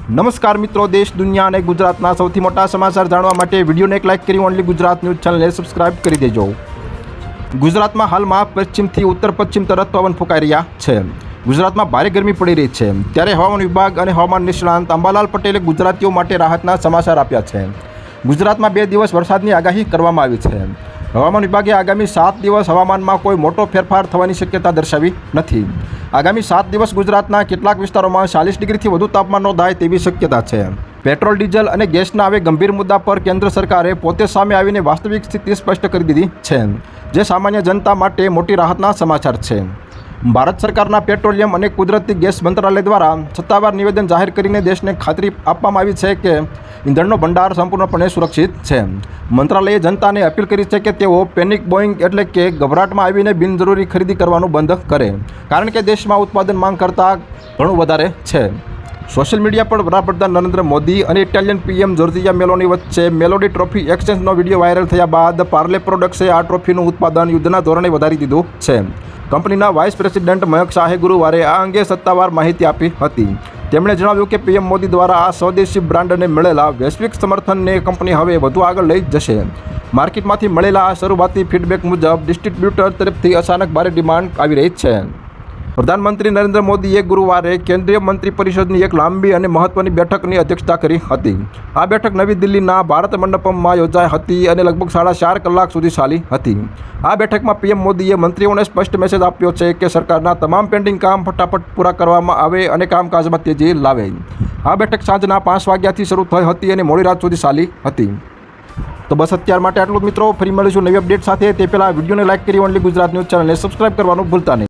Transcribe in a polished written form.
નમસ્કાર મિત્રો, દેશ દુનિયા અને ગુજરાતના સૌથી મોટા સમાચાર જાણવા માટે વિડીયોને એક લાઇક કરી ઓનલી ગુજરાત ન્યૂઝ ચેનલને સબસ્ક્રાઇબ કરી દેજો। ગુજરાતમાં હાલમાં પશ્ચિમથી ઉત્તર પશ્ચિમ તરફ પવન ફૂંકાઈ રહ્યા છે। ગુજરાતમાં ભારે ગરમી પડી રહી છે, ત્યારે હવામાન વિભાગ અને હવામાન નિષ્ણાંત અંબાલાલ પટેલે ગુજરાતીઓ માટે રાહતના સમાચાર આપ્યા છે। ગુજરાતમાં 2 દિવસ વરસાદની આગાહી કરવામાં આવી છે। હવામાન વિભાગે આગામી 7 દિવસ હવામાનમાં કોઈ મોટો ફેરફાર થવાની શક્યતા દર્શાવી નથી। આગામી 7 દિવસ ગુજરાતના કેટલાક વિસ્તારોમાં 40 ડિગ્રીથી વધુ તાપમાન નોંધાય તેવી શક્યતા છે। પેટ્રોલ, ડીઝલ અને ગેસના હવે ગંભીર મુદ્દા પર કેન્દ્ર સરકારે પોતે સામે આવીને વાસ્તવિક સ્થિતિ સ્પષ્ટ કરી દીધી છે, જે સામાન્ય જનતા માટે મોટી રાહતના સમાચાર છે। ભારત સરકારના પેટ્રોલિયમ અને કુદરતી ગેસ મંત્રાલય દ્વારા સત્તાવાર નિવેદન જાહેર કરીને દેશને ખાતરી આપવામાં આવી છે કે ઈંધણનો ભંડાર સંપૂર્ણપણે સુરક્ષિત છે। મંત્રાલયે જનતાને અપીલ કરી છે કે તેઓ પેનિક બોઈંગ એટલે કે ગભરાટમાં આવીને બિનજરૂરી ખરીદી કરવાનું બંધ કરે, કારણ કે દેશમાં ઉત્પાદન માંગ કરતાં ઘણું વધારે છે। સોશિયલ મીડિયા પર વડાપ્રધાન નરેન્દ્ર મોદી અને ઇટાલિયન પીએમ જોર્જિયા મેલોની વચ્ચે મેલોડી ટ્રોફી એક્સચેન્જનો વિડીયો વાયરલ થયા બાદ પાર્લે પ્રોડક્ટ્સે આ ટ્રોફીનું ઉત્પાદન યુદ્ધના ધોરણે વધારી દીધું છે। કંપનીના વાઇસ પ્રેસિડેન્ટ મયંક શાહે ગુરુવારે આ અંગે સત્તાવાર માહિતી આપી હતી। તેમણે જણાવ્યું કે પીએમ મોદી દ્વારા આ સ્વદેશી બ્રાન્ડને મળેલા વૈશ્વિક સમર્થનને કંપની હવે વધુ આગળ લઈ જશે। માર્કેટમાંથી મળેલા આ શરૂઆતી ફીડબેક મુજબ ડિસ્ટ્રીબ્યુટર તરફથી અચાનક ભારે ડિમાન્ડ આવી રહી છે। પ્રધાનમંત્રી નરેન્દ્ર મોદીએ ગુરુવારે કેન્દ્રીય મંત્રી પરિષદની એક લાંબી અને મહત્વની બેઠકની અધ્યક્ષતા કરી હતી। આ બેઠક નવી દિલ્હીના ભારત મંડપમમાં યોજાઈ હતી અને લગભગ 4.5 કલાક સુધી ચાલી હતી। આ બેઠકમાં પીએમ મોદીએ મંત્રીઓને સ્પષ્ટ મેસેજ આપ્યો છે કે સરકારના તમામ પેન્ડિંગ કામ ફટાફટ પૂરા કરવામાં આવે અને કામકાજમાં તેજી લાવે। આ બેઠક સાંજના 5 વાગ્યાથી શરૂ થઈ હતી અને મોડી રાત સુધી ચાલી હતી। તો બસ અત્યાર માટે આટલું જ મિત્રો, ફરી મળીશું નવી અપડેટ સાથે। તે પહેલાં વિડીયોને લાઇક કરી ઓનલી ગુજરાત ન્યૂઝ ચેનલને સબસ્ક્રાઇબ કરવાનું ભૂલતા નહીં।